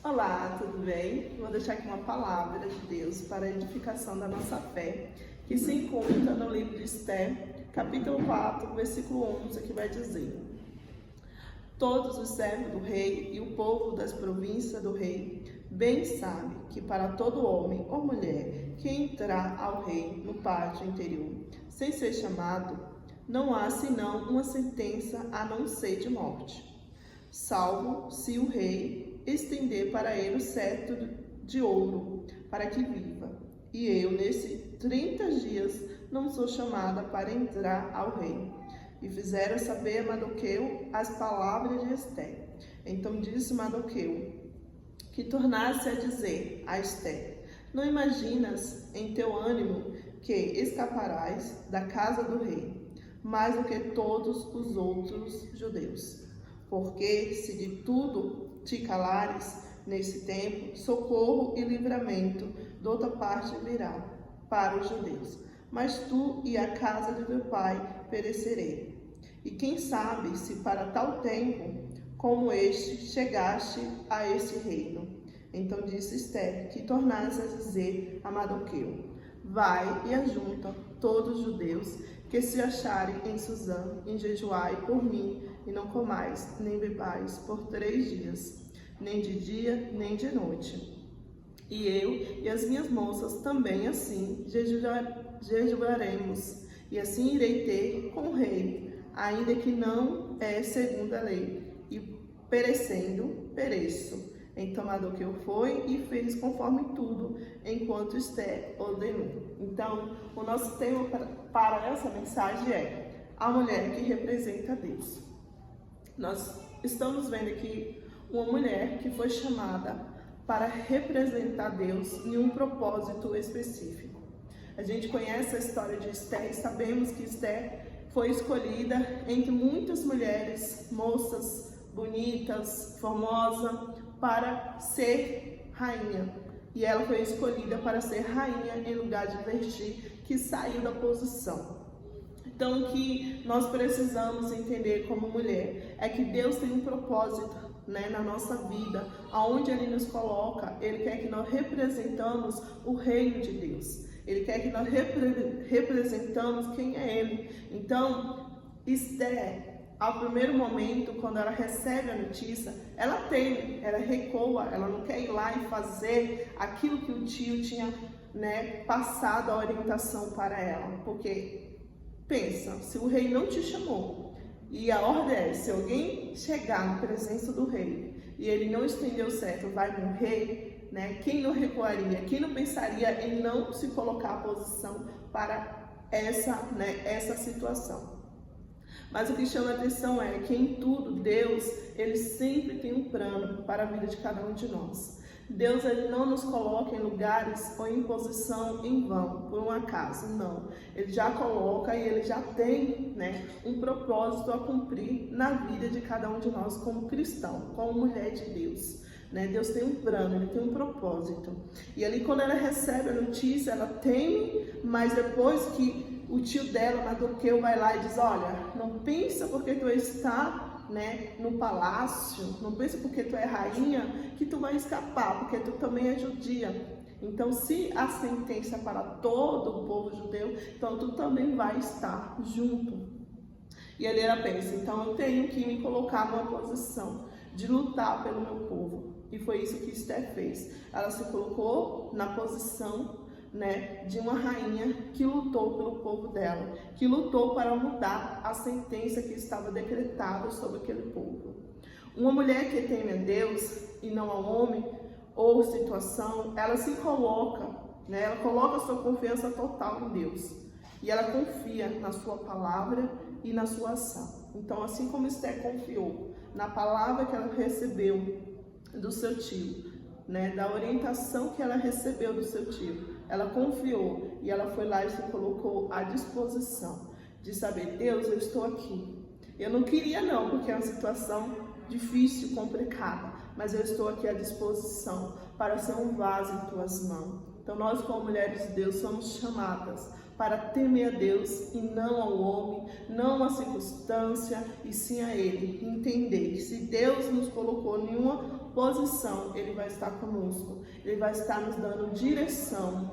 Olá, tudo bem? Vou deixar aqui uma palavra de Deus para a edificação da nossa fé, que se encontra no livro de Esther, capítulo 4, versículo 11, que vai dizer: Todos os servos do rei e o povo das províncias do rei bem sabem que para todo homem ou mulher que entrar ao rei no pátio interior, sem ser chamado, não há senão uma sentença a não ser de morte, salvo se o rei estender para ele o cetro de ouro, para que viva. E eu, nesses 30 dias, não sou chamada para entrar ao rei. E fizeram saber a Mardoqueu as palavras de Esther. Então disse Mardoqueu que tornasse a dizer a Esther: Não imaginas em teu ânimo que escaparás da casa do rei, mais do que todos os outros judeus. Porque se de tudo te calares nesse tempo, socorro e livramento de outra parte virá para os judeus. Mas tu e a casa de teu pai perecerei. E quem sabe se para tal tempo como este chegaste a esse reino. Então disse Esther que tornasse a dizer a Mardoqueu: Vai e ajunta todos os judeus que se acharem em Suzã, enjejuai por mim, e não comais, nem bebais por 3 dias, nem de dia, nem de noite. E eu e as minhas moças também assim jejuaremos, e assim irei ter com o rei, ainda que não é segundo a lei, e perecendo, pereço. Então Mardoqueu foi e fez conforme tudo, enquanto Esther ordenou. Então, o nosso tema para essa mensagem é a mulher que representa Deus. Nós estamos vendo aqui uma mulher que foi chamada para representar Deus em um propósito específico. A gente conhece a história de Esther e sabemos que Esther foi escolhida entre muitas mulheres, moças, bonitas, formosas, para ser rainha. E ela foi escolhida para ser rainha em lugar de Vesti, que saiu da posição. Então, o que nós precisamos entender como mulher é que Deus tem um propósito, na nossa vida, aonde Ele nos coloca. Ele quer que nós representamos o reino de Deus. Ele quer que nós representamos quem é Ele. Então, Esther, ao primeiro momento, quando ela recebe a notícia, ela teme, ela recua, ela não quer ir lá e fazer aquilo que o tio tinha, passado a orientação para ela. Porque, pensa, se o rei não te chamou, e a ordem é, se alguém chegar na presença do rei, e ele não estendeu o cetro, vai morrer, quem não recuaria, quem não pensaria em não se colocar à posição para essa situação? Mas o que chama a atenção é que em tudo, Deus, Ele sempre tem um plano para a vida de cada um de nós. Deus, Ele não nos coloca em lugares ou em posição em vão, por um acaso, não. Ele já coloca e Ele já tem, um propósito a cumprir na vida de cada um de nós como cristão, como mulher de Deus. Deus tem um plano, Ele tem um propósito. E ali quando ela recebe a notícia, ela teme, mas depois que o tio dela, Mardoqueu, vai lá e diz: olha, não pensa porque tu está no palácio, não pensa porque tu é rainha que tu vai escapar, porque tu também é judia. Então, se a sentença para todo o povo judeu, então tu também vai estar junto. E ali ela pensa: então eu tenho que me colocar numa posição de lutar pelo meu povo. E foi isso que Esther fez. Ela se colocou na posição de uma rainha que lutou pelo povo dela, que lutou para mudar a sentença que estava decretada sobre aquele povo. Uma mulher que teme a Deus e não ao homem ou situação, ela se coloca, ela coloca a sua confiança total em Deus e ela confia na sua palavra e na sua ação. Então, assim como Esther confiou na palavra que ela recebeu do seu tio, da orientação que ela recebeu do seu tio, ela confiou e ela foi lá e se colocou à disposição de saber: Deus, eu estou aqui. Eu não queria não, porque é uma situação difícil, complicada, mas eu estou aqui à disposição para ser um vaso em tuas mãos. Então nós, como mulheres de Deus, somos chamadas para temer a Deus e não ao homem, não à circunstância, e sim a Ele. Entender que se Deus nos colocou em uma posição, Ele vai estar conosco, Ele vai estar nos dando direção,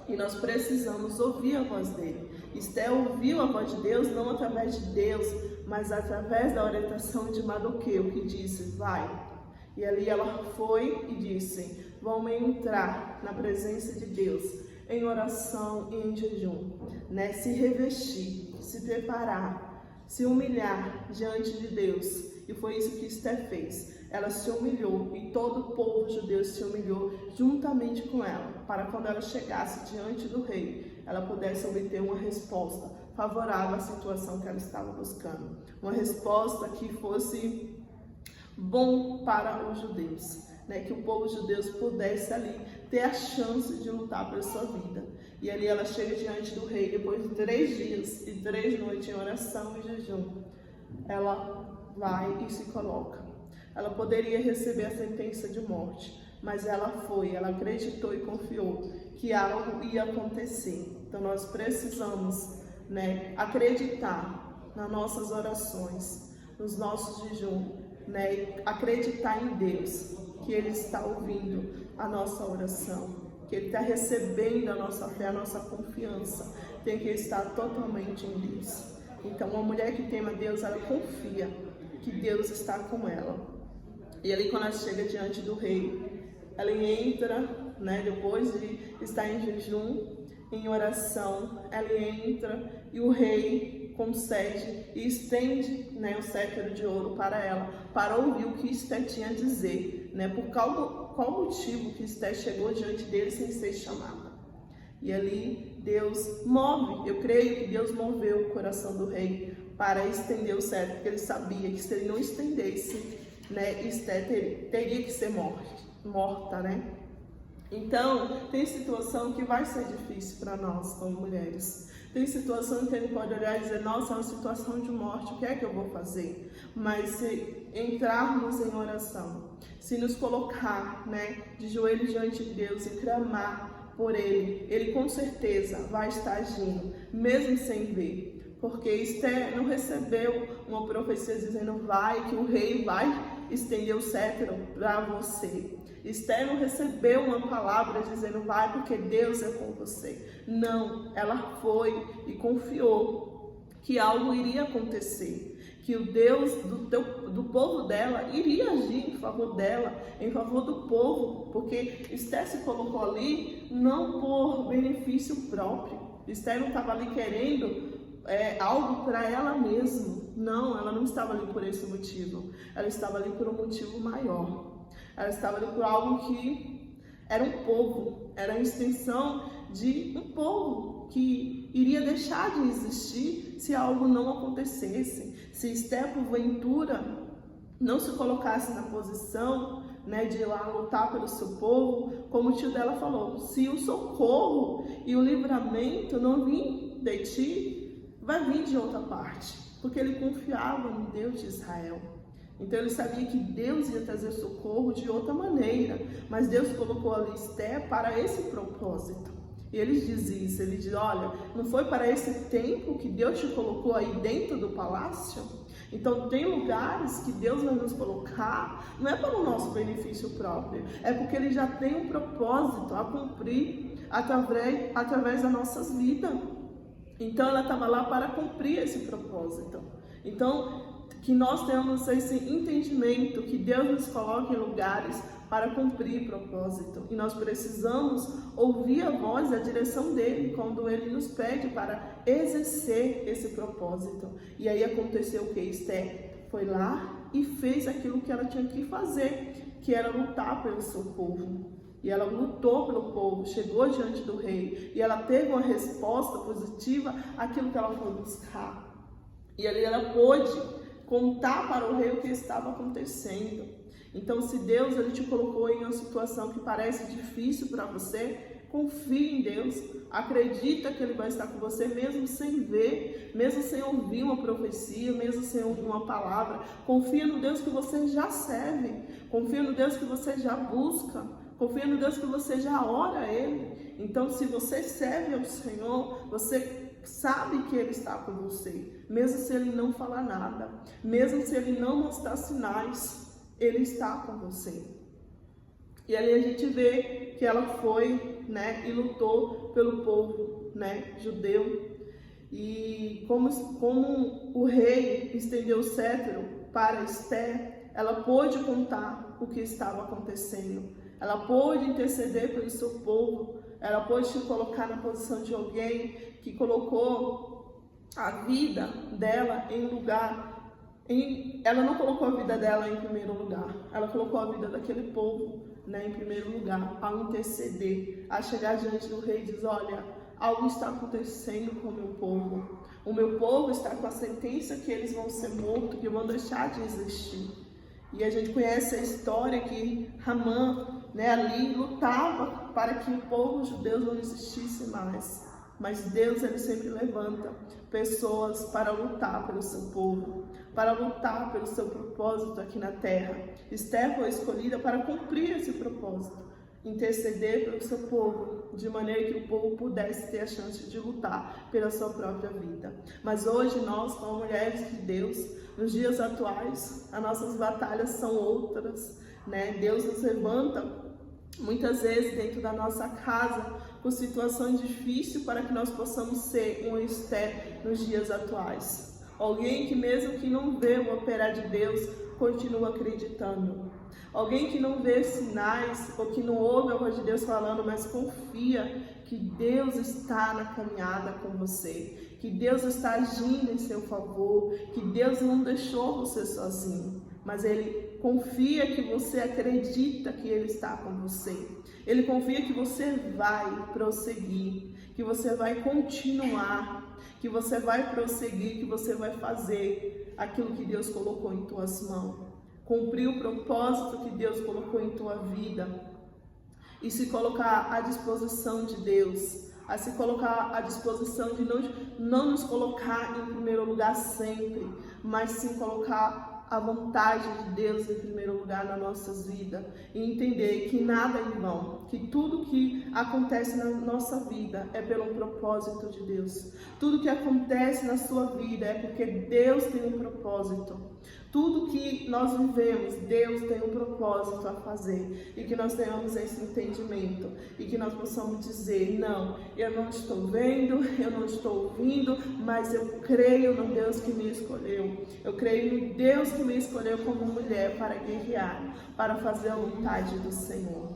e nós precisamos ouvir a voz dEle. Esté ouviu a voz de Deus, não através de Deus, mas através da orientação de Mardoqueu, que disse, vai. E ali ela foi e disse, vamos entrar na presença de Deus, em oração e em jejum, né? Se revestir, se preparar, se humilhar diante de Deus. E foi isso que Esther fez. Ela se humilhou e todo o povo judeu se humilhou juntamente com ela, para quando ela chegasse diante do rei, ela pudesse obter uma resposta favorável à situação que ela estava buscando. Uma resposta que fosse bom para os judeus, né? Que o povo judeu pudesse ali ter a chance de lutar pela sua vida. E ali ela chega diante do rei, depois de 3 dias e 3 noites em oração e jejum, ela vai e se coloca. Ela poderia receber a sentença de morte, mas ela foi, ela acreditou e confiou que algo ia acontecer. Então nós precisamos, né, acreditar nas nossas orações, nos nossos jejuns, né, acreditar em Deus, que Ele está ouvindo a nossa oração, que Ele está recebendo a nossa fé, a nossa confiança, tem que estar totalmente em Deus. Então uma mulher que teme a Deus, ela confia que Deus está com ela. E ali quando ela chega diante do rei, ela entra, né, depois de estar em jejum, em oração, ela entra e o rei concede e estende, né, o cetro de ouro para ela, para ouvir o que Esther tinha a dizer, né, por qual motivo que Esther chegou diante dele sem ser chamada. E ali Deus move, eu creio que Deus moveu o coração do rei para estender o cetro, porque ele sabia que se ele não estendesse, né, Esther teria que ser morta, né? Então, tem situação que vai ser difícil para nós como mulheres. Tem situação que a gente pode olhar e dizer, nossa, é uma situação de morte, o que é que eu vou fazer? Mas se entrarmos em oração, se nos colocar, né, de joelhos diante de Deus e clamar por Ele com certeza vai estar agindo, mesmo sem ver. Porque Esther não recebeu uma profecia dizendo, vai, que o rei vai estender o cetro para você. Esther não recebeu uma palavra dizendo, vai, porque Deus é com você. Não, ela foi e confiou que algo iria acontecer, que o Deus do povo dela iria agir em favor dela, em favor do povo, porque Esther se colocou ali não por benefício próprio. Esther não estava ali querendo algo para ela mesma. Não, ela não estava ali por esse motivo. Ela estava ali por um motivo maior. Ela estava ali por algo que era um povo, era a extensão de um povo que iria deixar de existir se algo não acontecesse. Se Esther, porventura, não se colocasse na posição, né, de ir lá lutar pelo seu povo, como o tio dela falou, se o socorro e o livramento não vir de ti, vai vir de outra parte, porque ele confiava no Deus de Israel. Então ele sabia que Deus ia trazer socorro de outra maneira, mas Deus colocou ali Esther para esse propósito. E ele diz isso, ele diz, olha, não foi para esse tempo que Deus te colocou aí dentro do palácio? Então tem lugares que Deus vai nos colocar, não é para o nosso benefício próprio, é porque Ele já tem um propósito a cumprir através das nossas vidas. Então ela estava lá para cumprir esse propósito. Então que nós tenhamos esse entendimento que Deus nos coloca em lugares para cumprir propósito. E nós precisamos ouvir a voz e a direção dele quando ele nos pede para exercer esse propósito. E aí aconteceu o que? Esther foi lá e fez aquilo que ela tinha que fazer, que era lutar pelo seu povo. E ela lutou pelo povo, chegou diante do rei e ela teve uma resposta positiva àquilo que ela foi buscar. E ali ela pôde contar para o rei o que estava acontecendo. Então, se Deus ele te colocou em uma situação que parece difícil para você, confie em Deus, acredita que Ele vai estar com você, mesmo sem ver, mesmo sem ouvir uma profecia, mesmo sem ouvir uma palavra. Confia no Deus que você já serve, confia no Deus que você já busca, Confia no Deus que você já ora a Ele. Então, se você serve ao Senhor, você sabe que Ele está com você. Mesmo se Ele não falar nada, mesmo se Ele não mostrar sinais, Ele está com você. E ali a gente vê que ela foi, né, e lutou pelo povo, né, judeu. E como o rei estendeu o cetro para Esther, ela pôde contar o que estava acontecendo. Ela pôde interceder pelo seu povo. Ela pôde se colocar na posição de alguém que colocou a vida dela em lugar. Ela não colocou a vida dela em primeiro lugar. Ela colocou a vida daquele povo, né, em primeiro lugar, ao interceder, a chegar diante do rei e dizer: olha, algo está acontecendo com o meu povo. O meu povo está com a sentença que eles vão ser mortos, que vão deixar de existir. E a gente conhece a história que Ramã, né, ali lutava para que o povo judeu não existisse mais. Mas Deus, Ele sempre levanta pessoas para lutar pelo seu povo, para lutar pelo seu propósito aqui na terra. Esther foi escolhida para cumprir esse propósito, interceder pelo seu povo, de maneira que o povo pudesse ter a chance de lutar pela sua própria vida. Mas hoje nós, como mulheres de Deus, nos dias atuais, as nossas batalhas são outras, né? Deus nos levanta muitas vezes dentro da nossa casa com situações difíceis para que nós possamos ser um Esther nos dias atuais. Alguém que mesmo que não vê o operar de Deus, continua acreditando. Alguém que não vê sinais ou que não ouve a voz de Deus falando, mas confia que Deus está na caminhada com você, que Deus está agindo em seu favor, que Deus não deixou você sozinho, mas Ele confia que você acredita que Ele está com você. Ele confia que você vai prosseguir, que você vai continuar, que você vai prosseguir, que você vai fazer aquilo que Deus colocou em tuas mãos. Cumprir o propósito que Deus colocou em tua vida e se colocar à disposição de Deus, a se colocar à disposição de não nos colocar em primeiro lugar sempre, mas sim colocar a vontade de Deus em primeiro lugar nas nossas vidas e entender que nada é em vão, que tudo que acontece na nossa vida é pelo propósito de Deus. Tudo que acontece na sua vida é porque Deus tem um propósito. Tudo que nós vivemos, Deus tem um propósito a fazer, e que nós tenhamos esse entendimento, e que nós possamos dizer: não, eu não estou vendo, eu não estou ouvindo, mas eu creio no Deus que me escolheu, eu creio no Deus que me escolheu como mulher para guerrear, para fazer a vontade do Senhor.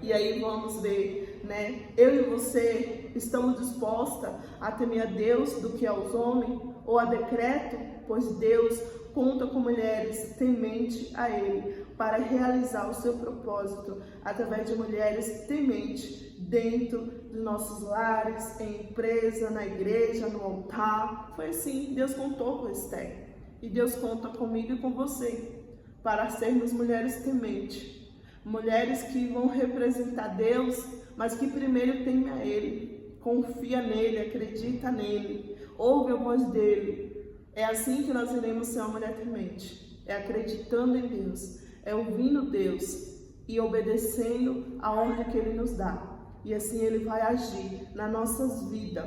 E aí vamos ver, né? Eu e você estamos dispostas a temer a Deus do que aos homens, ou a decreto, pois Deus conta com mulheres tementes a Ele para realizar o seu propósito através de mulheres tementes dentro dos nossos lares, em empresa, na igreja, no altar. Foi assim, Deus contou com Esther. E Deus conta comigo e com você para sermos mulheres tementes. Mulheres que vão representar Deus, mas que primeiro temem a Ele, confia nele, acredita nele, ouve a voz dele. É assim que nós iremos ser uma mulher temente, é acreditando em Deus, é ouvindo Deus e obedecendo a ordem que Ele nos dá. E assim Ele vai agir nas nossas vidas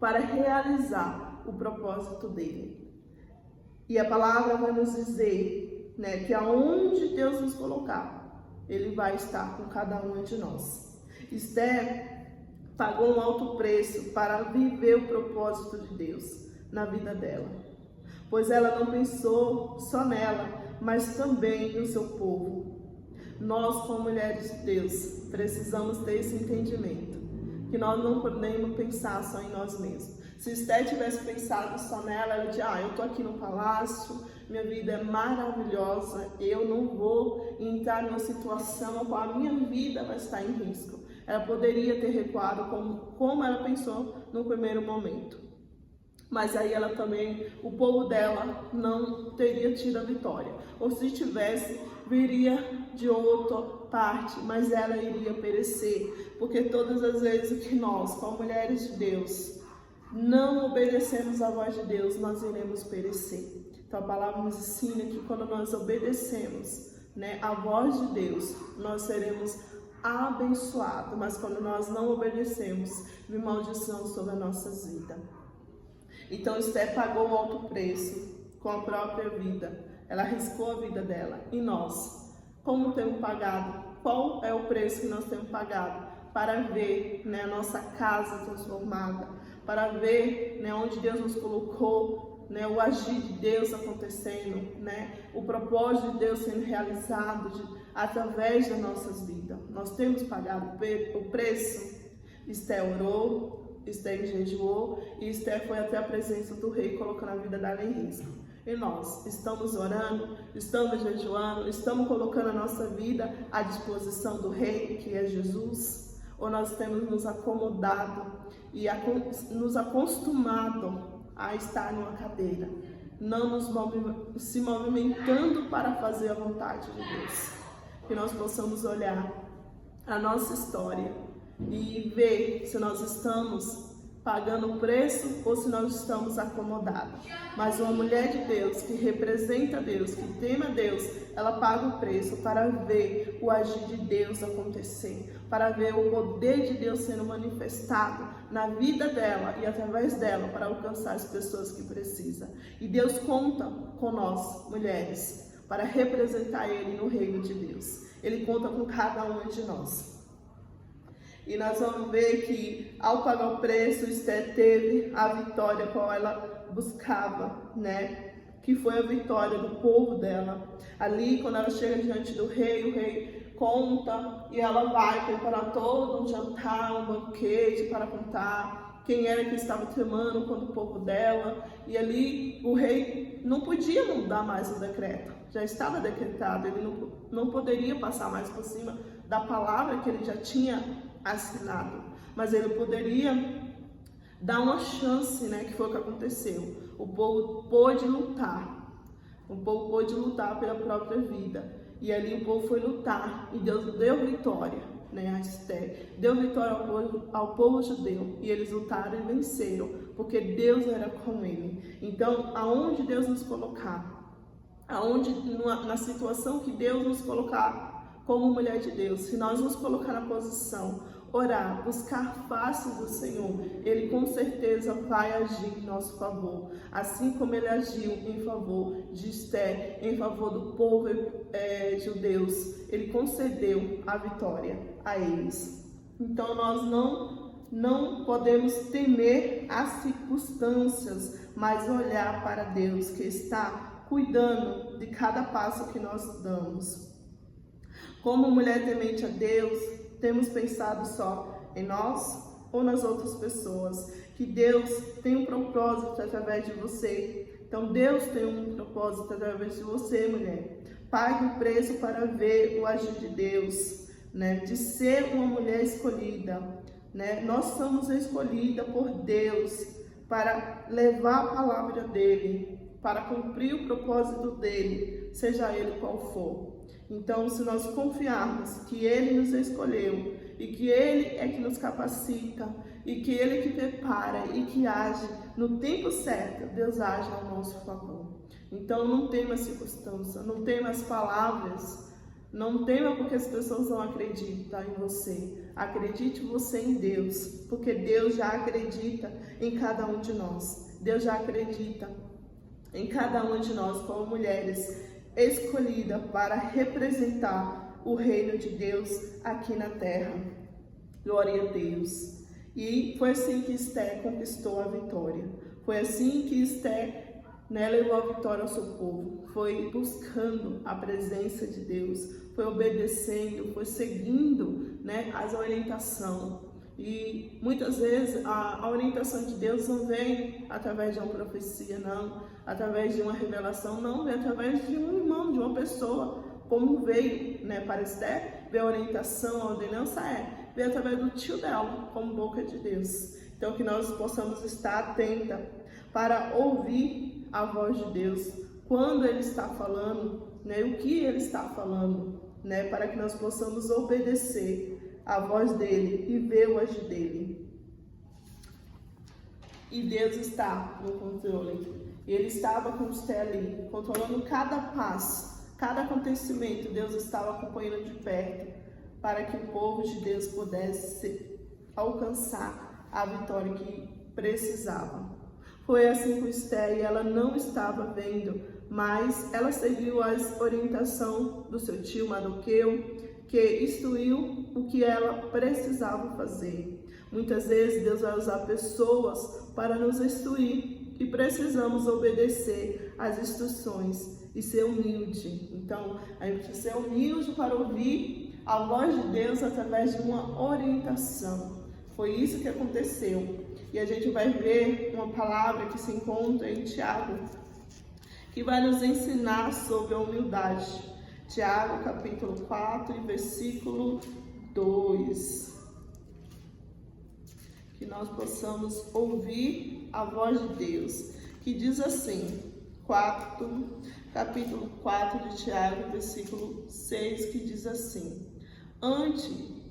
para realizar o propósito dEle. E a palavra vai nos dizer, né, que aonde Deus nos colocar, Ele vai estar com cada uma de nós. Esther pagou um alto preço para viver o propósito de Deus na vida dela, pois ela não pensou só nela, mas também no seu povo. Nós, como mulheres de Deus, precisamos ter esse entendimento, que nós não podemos pensar só em nós mesmos. Se Esther tivesse pensado só nela, ela diria: eu estou aqui no palácio, minha vida é maravilhosa, eu não vou entrar numa situação na qual a minha vida vai estar em risco. Ela poderia ter recuado como ela pensou no primeiro momento. Mas aí ela também, o povo dela não teria tido a vitória. Ou se tivesse, viria de outra parte, mas ela iria perecer. Porque todas as vezes que nós, como mulheres de Deus, não obedecemos à voz de Deus, nós iremos perecer. Então a palavra nos ensina que quando nós obedecemos, né, a voz de Deus, nós seremos abençoados. Mas quando nós não obedecemos, vem maldição sobre as nossas vidas. Então Esther pagou um alto preço com a própria vida. Ela arriscou a vida dela. E nós, como temos pagado? Qual é o preço que nós temos pagado para ver, né, a nossa casa transformada, para ver, né, onde Deus nos colocou, né, o agir de Deus acontecendo, né, o propósito de Deus sendo realizado através das nossas vidas? Nós temos pagado o preço. Esther orou, Esther jejuou e Esther foi até a presença do rei, colocando a vida dela em risco. E nós estamos orando, estamos jejuando, estamos colocando a nossa vida à disposição do rei, que é Jesus? Ou nós temos nos acomodado e nos acostumado a estar numa cadeira, não se movimentando para fazer a vontade de Deus? Que nós possamos olhar a nossa história e ver se nós estamos pagando o preço ou se nós estamos acomodados. Mas uma mulher de Deus, que representa Deus, que teme a Deus, ela paga o preço para ver o agir de Deus acontecer, para ver o poder de Deus sendo manifestado na vida dela e através dela para alcançar as pessoas que precisam. E Deus conta com nós, mulheres, para representar Ele no reino de Deus. Ele conta com cada uma de nós. E nós vamos ver que, ao pagar o preço, Esther teve a vitória qual ela buscava, né? Que foi a vitória do povo dela. Ali, quando ela chega diante do rei, o rei conta e ela vai preparar todo um jantar, um banquete para contar quem era que estava tramando contra o povo dela. E ali o rei não podia mudar mais o decreto. Já estava decretado, ele não poderia passar mais por cima da palavra que ele já tinha assinado, mas ele poderia dar uma chance, né, que foi o que aconteceu. O povo pôde lutar, pela própria vida, e ali o povo foi lutar, e Deus deu vitória, né, a Esther, deu vitória ao povo judeu, e eles lutaram e venceram, porque Deus era com ele. Então, aonde Deus nos colocar, na situação que Deus nos colocar, como mulher de Deus, se nós nos colocar na posição, orar, buscar face do Senhor, Ele com certeza vai agir em nosso favor. Assim como Ele agiu em favor de Esther, em favor do povo judeus, Ele concedeu a vitória a eles. Então nós não podemos temer as circunstâncias, mas olhar para Deus que está cuidando de cada passo que nós damos. Como mulher temente a Deus, temos pensado só em nós ou nas outras pessoas? Que Deus tem um propósito através de você. Então Deus tem um propósito através de você, mulher. Pague o preço para ver o agir de Deus, né? De ser uma mulher escolhida, né? Nós somos escolhidas por Deus para levar a palavra dele, para cumprir o propósito dele, seja ele qual for. Então, se nós confiarmos que Ele nos escolheu e que Ele é que nos capacita e que Ele é que prepara e que age no tempo certo, Deus age ao nosso favor. Então, não tema circunstância, não tema as palavras, não tema porque as pessoas não acreditam em você. Acredite você em Deus, porque Deus já acredita em cada um de nós. Deus já acredita em cada uma de nós como mulheres escolhida para representar o reino de Deus aqui na terra. Glória a Deus. E foi assim que Esther conquistou a vitória. Foi assim que Esther, né, levou a vitória ao seu povo. Foi buscando a presença de Deus, foi obedecendo, foi seguindo, né, as orientações. E muitas vezes a orientação de Deus não vem através de uma profecia, não, através de uma revelação, não, vem através de um irmão, de uma pessoa, como veio, né, para Esther, veio a orientação, a ordenança veio através do tio dela, como boca de Deus. Então que nós possamos estar atentas para ouvir a voz de Deus, quando Ele está falando, né, o que Ele está falando, né, para que nós possamos obedecer a voz dele e ver o agir dele. E Deus está no controle. Ele estava com Esther ali, controlando cada passo Cada acontecimento Deus estava acompanhando de perto para que o povo de Deus pudesse alcançar a vitória que precisava. Foi assim com Esther, e ela não estava vendo, mas ela seguiu a orientação do seu tio Mardoqueu, que instruiu o que ela precisava fazer. Muitas vezes Deus vai usar pessoas para nos instruir e precisamos obedecer às instruções e ser humilde. Então, a gente precisa ser humilde para ouvir a voz de Deus através de uma orientação. Foi isso que aconteceu. E a gente vai ver uma palavra que se encontra em Tiago, que vai nos ensinar sobre a humildade. Tiago, capítulo 4, versículo 2. Que nós possamos ouvir a voz de Deus, que diz assim, capítulo 4 de Tiago, versículo 6, que diz assim: Ante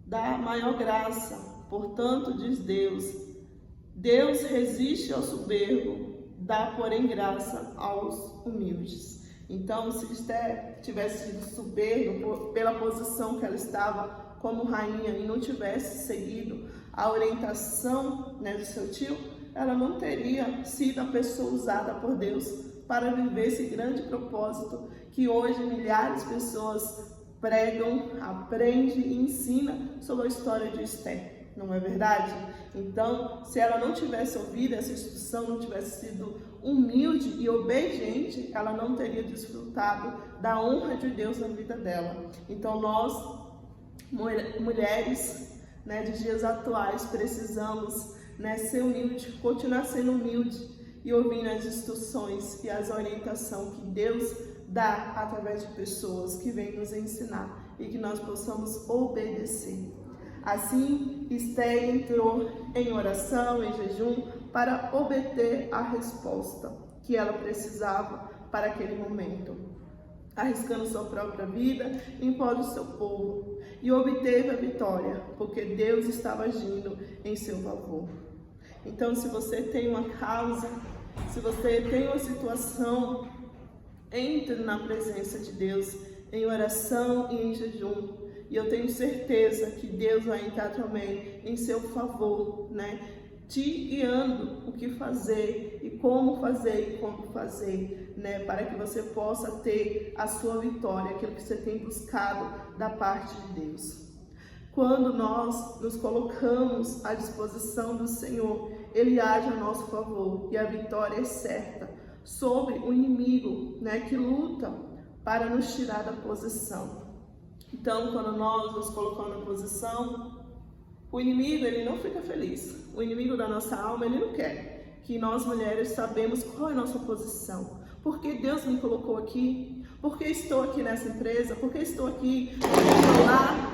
da maior graça, portanto, diz Deus resiste ao soberbo, dá, porém, graça aos humildes. Então, se Esther tivesse sido soberba pela posição que ela estava como rainha e não tivesse seguido a orientação, do seu tio, ela não teria sido a pessoa usada por Deus para viver esse grande propósito que hoje milhares de pessoas pregam, aprendem e ensinam sobre a história de Esther. Não é verdade? Então, se ela não tivesse ouvido essa instrução, não tivesse sido humilde e obediente, ela não teria desfrutado da honra de Deus na vida dela. Então, nós, mulheres, de dias atuais, precisamos, ser humilde, continuar sendo humilde e ouvindo as instruções e as orientações que Deus dá através de pessoas que vêm nos ensinar e que nós possamos obedecer. Assim, Esther entrou em oração, em jejum, para obter a resposta que ela precisava para aquele momento, arriscando sua própria vida em prol do seu povo, e obteve a vitória, porque Deus estava agindo em seu favor. Então, se você tem uma causa, se você tem uma situação, entre na presença de Deus em oração e em jejum. E eu tenho certeza que Deus vai entrar também em seu favor, te guiando o que fazer e como fazer, para que você possa ter a sua vitória, aquilo que você tem buscado da parte de Deus. Quando nós nos colocamos à disposição do Senhor, Ele age a nosso favor e a vitória é certa sobre o inimigo, que luta para nos tirar da posição. Então, quando nós nos colocamos na posição, o inimigo, ele não fica feliz. O inimigo da nossa alma, ele não quer que nós mulheres sabemos qual é a nossa posição. Por que Deus me colocou aqui? Por que estou aqui nessa empresa? Por que estou aqui no lar?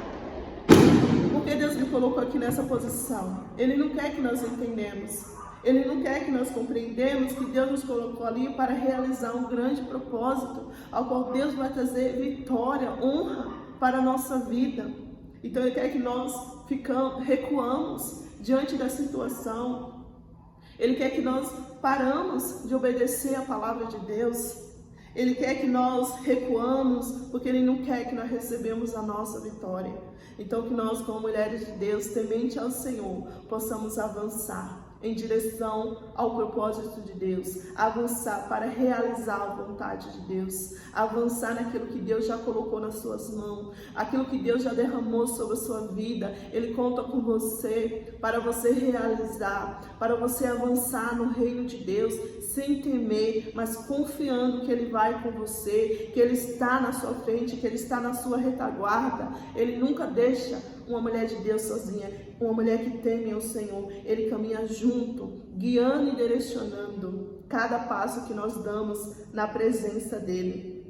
Por que Deus me colocou aqui nessa posição? Ele não quer que nós entendamos. Ele não quer que nós compreendamos que Deus nos colocou ali para realizar um grande propósito, ao qual Deus vai trazer vitória, honra para a nossa vida. Então Ele quer que nós recuamos diante da situação. Ele quer que nós paramos de obedecer a palavra de Deus. Ele quer que nós recuamos, porque Ele não quer que nós recebamos a nossa vitória. Então que nós, como mulheres de Deus, temente ao Senhor, possamos avançar em direção ao propósito de Deus, avançar para realizar a vontade de Deus, avançar naquilo que Deus já colocou nas suas mãos, aquilo que Deus já derramou sobre a sua vida. Ele conta com você para você realizar, para você avançar no reino de Deus, sem temer, mas confiando que Ele vai com você, que Ele está na sua frente, que Ele está na sua retaguarda. Ele nunca deixa uma mulher de Deus sozinha, uma mulher que teme ao Senhor. Ele caminha junto, guiando e direcionando cada passo que nós damos na presença dEle.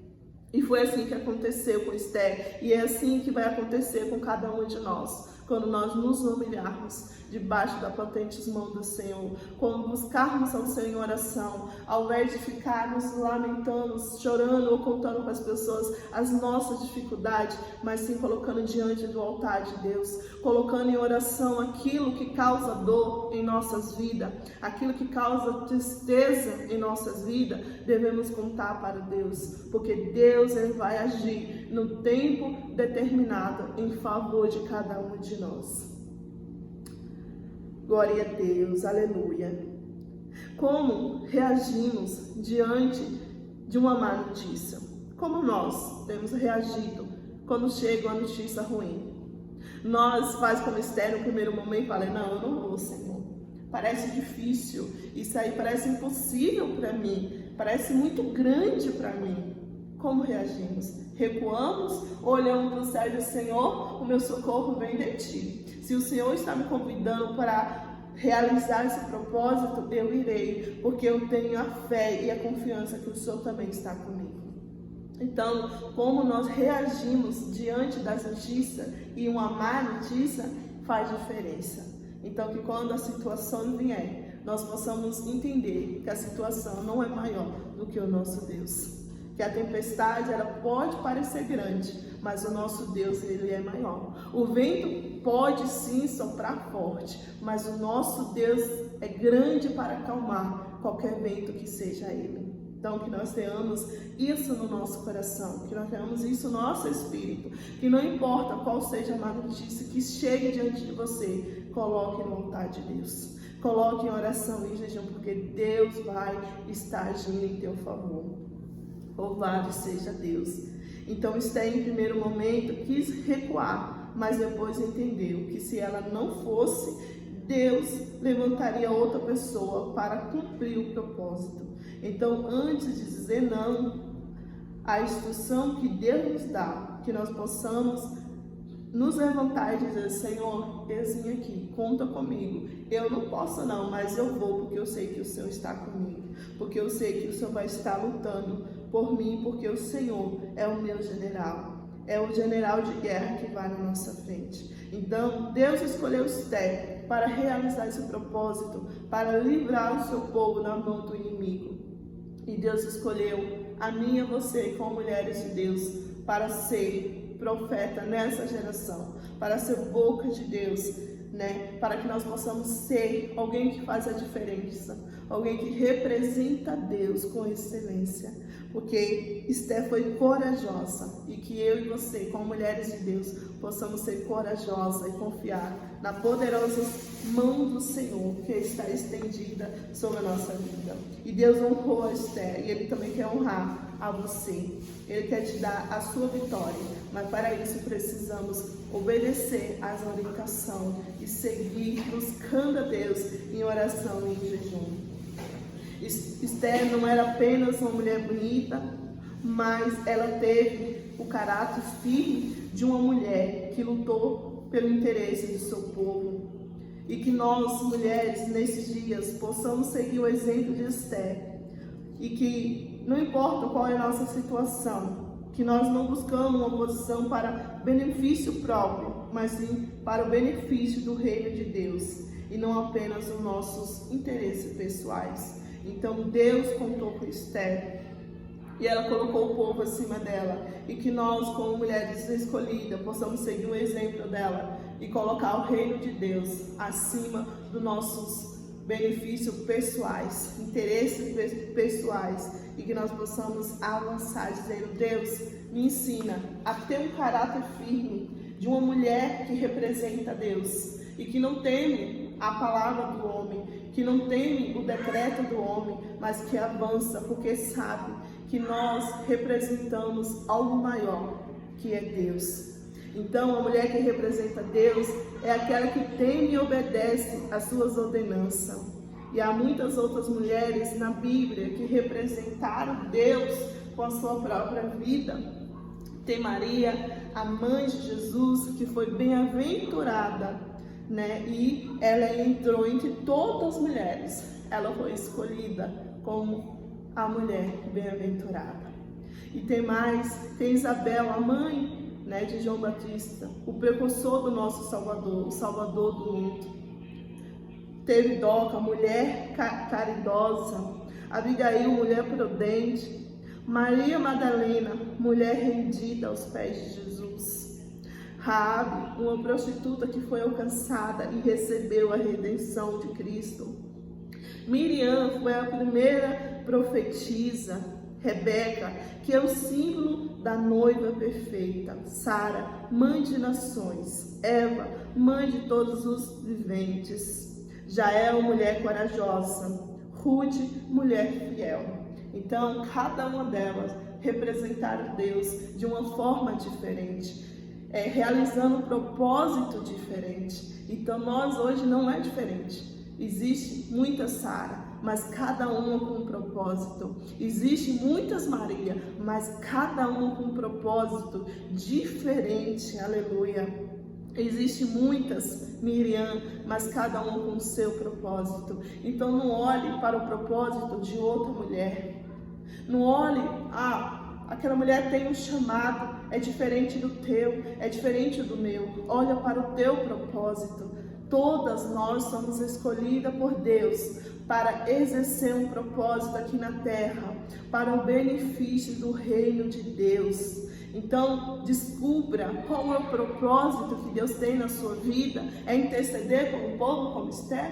E foi assim que aconteceu com Esther, e é assim que vai acontecer com cada um de nós. quando nós nos humilharmos debaixo da potente mão do Senhor, quando buscarmos ao Senhor em oração, ao invés de ficarmos lamentando, chorando ou contando para as pessoas as nossas dificuldades, mas sim colocando diante do altar de Deus, colocando em oração aquilo que causa dor em nossas vidas, aquilo que causa tristeza em nossas vidas, devemos contar para Deus, porque Deus ele vai agir no tempo determinado em favor de cada um de nós. Glória a Deus, aleluia. Como reagimos diante de uma má notícia? Como nós temos reagido quando chega uma notícia ruim? Nós faz como Esther no primeiro momento e fala, não, eu não vou, Senhor. Parece difícil, isso aí parece impossível para mim, parece muito grande para mim. Como reagimos? Recuamos, olhamos para o céu e dizemos, Senhor, o meu socorro vem de Ti. Se o Senhor está me convidando para realizar esse propósito, eu irei, porque eu tenho a fé e a confiança que o Senhor também está comigo. Então, como nós reagimos diante das notícias e uma má notícia faz diferença. Então, que quando a situação vier, nós possamos entender que a situação não é maior do que o nosso Deus. Que a tempestade ela pode parecer grande, mas o nosso Deus ele é maior. O vento pode sim soprar forte, mas o nosso Deus é grande para acalmar qualquer vento que seja ele. Então que nós tenhamos isso no nosso coração, que nós tenhamos isso no nosso espírito, que não importa qual seja a má notícia que chegue diante de você, coloque no altar de Deus. Coloque em oração e jejum, porque Deus vai estar agindo em teu favor. Louvado seja Deus. Então Esther em primeiro momento quis recuar, mas depois entendeu que se ela não fosse, Deus levantaria outra pessoa para cumprir o propósito. Então antes de dizer não, a instrução que Deus nos dá, que nós possamos nos levantar e dizer, Senhor, eis-me aqui, conta comigo. Eu não posso não, mas eu vou, porque eu sei que o Senhor está comigo. Porque eu sei que o Senhor vai estar lutando por mim, porque o Senhor é o meu general. É o general de guerra que vai na nossa frente. Então, Deus escolheu Esther para realizar esse propósito, para livrar o seu povo da mão do inimigo. E Deus escolheu a mim e a você, como mulheres de Deus, para ser profeta nessa geração, para ser boca de Deus, para que nós possamos ser alguém que faz a diferença, alguém que representa Deus com excelência, porque Esther foi corajosa, e que eu e você, como mulheres de Deus, possamos ser corajosas e confiar na poderosa mão do Senhor que está estendida sobre a nossa vida. E Deus honrou a Esther, e Ele também quer honrar a você. Ele quer te dar a sua vitória, mas para isso precisamos obedecer às orientações e seguir buscando a Deus em oração e em jejum. Esther não era apenas uma mulher bonita, mas ela teve o caráter firme de uma mulher que lutou pelo interesse do seu povo. E que nós, mulheres, nesses dias, possamos seguir o exemplo de Esther. E que não importa qual é a nossa situação, que nós não buscamos uma posição para benefício próprio, mas sim para o benefício do reino de Deus, e não apenas os nossos interesses pessoais. Então Deus contou com Esther, e ela colocou o povo acima dela, e que nós, como mulheres escolhidas, possamos seguir o exemplo dela, e colocar o reino de Deus acima dos nossos benefícios pessoais, interesses pessoais, e que nós possamos avançar dizendo, Deus, me ensina a ter um caráter firme de uma mulher que representa Deus e que não teme a palavra do homem, que não teme o decreto do homem, mas que avança porque sabe que nós representamos algo maior, que é Deus. Então, a mulher que representa Deus é aquela que teme e obedece às suas ordenanças. E há muitas outras mulheres na Bíblia que representaram Deus com a sua própria vida. Tem Maria, a mãe de Jesus, que foi bem-aventurada, E ela entrou entre todas as mulheres. Ela foi escolhida como a mulher bem-aventurada. E tem Isabel, a mãe né, de João Batista, o precursor do nosso Salvador, o Salvador do mundo. Teve Doca, mulher caridosa, Abigail, mulher prudente, Maria Madalena, mulher rendida aos pés de Jesus, Raabe, uma prostituta que foi alcançada e recebeu a redenção de Cristo, Miriam foi a primeira profetisa, Rebeca, que é o símbolo da noiva perfeita, Sara, mãe de nações, Eva, mãe de todos os viventes, Jael, mulher corajosa, Ruth, mulher fiel. Então, cada uma delas representaram Deus de uma forma diferente, realizando um propósito diferente. Então, nós hoje não é diferente. Existe muita Sara, mas cada uma com um propósito. Existe muitas Maria, mas cada uma com um propósito diferente. Aleluia. Existe muitas Miriam, mas cada uma com o seu propósito. Então não olhe para o propósito de outra mulher. Não olhe, aquela mulher tem um chamado, é diferente do teu, é diferente do meu. Olha para o teu propósito. Todas nós somos escolhidas por Deus para exercer um propósito aqui na terra, para o benefício do reino de Deus. Então, descubra qual é o propósito que Deus tem na sua vida. É interceder como povo, como Esther?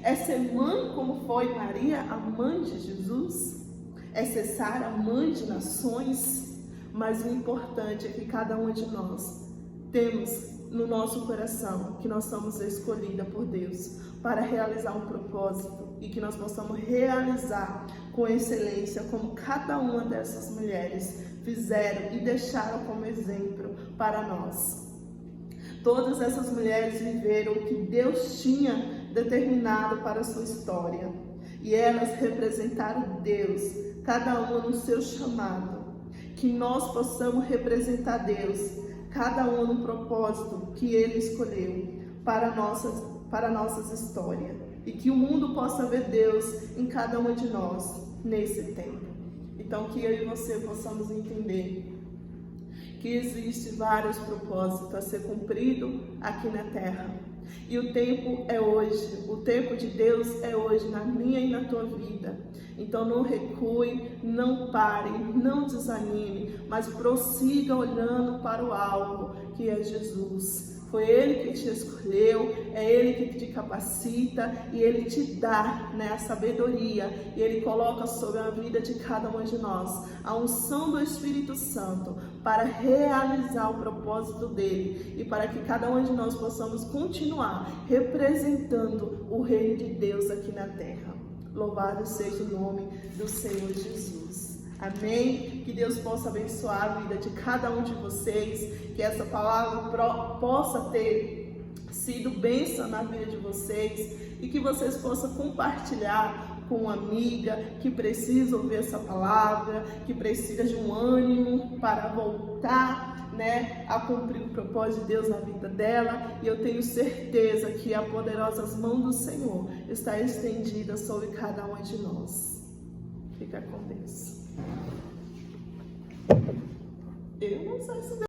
É ser mãe, como foi Maria, a mãe de Jesus? É ser Sara, mãe de nações? Mas o importante é que cada um de nós temos no nosso coração que nós somos escolhidas por Deus para realizar um propósito e que nós possamos realizar com excelência, como cada uma dessas mulheres fizeram e deixaram como exemplo para nós. Todas essas mulheres viveram o que Deus tinha determinado para a sua história e elas representaram Deus, cada uma no seu chamado. Que nós possamos representar Deus, cada um no propósito que Ele escolheu para nossas histórias. E que o mundo possa ver Deus em cada uma de nós nesse tempo. Então que eu e você possamos entender que existe vários propósitos a ser cumprido aqui na terra. E o tempo é hoje, o tempo de Deus é hoje na minha e na tua vida. Então não recue, não pare, não desanime, mas prossiga olhando para o alvo, que é Jesus. Foi Ele que te escolheu, é Ele que te capacita e Ele te dá, a sabedoria. E Ele coloca sobre a vida de cada um de nós a unção do Espírito Santo para realizar o propósito dEle e para que cada um de nós possamos continuar representando o reino de Deus aqui na terra. Louvado seja o nome do Senhor Jesus. Amém? Que Deus possa abençoar a vida de cada um de vocês, que essa palavra possa ter sido bênção na vida de vocês e que vocês possam compartilhar com uma amiga que precisa ouvir essa palavra, que precisa de um ânimo para voltar, a cumprir o propósito de Deus na vida dela. E eu tenho certeza que a poderosa mão do Senhor está estendida sobre cada um de nós. Fica com Deus. Eu não sei se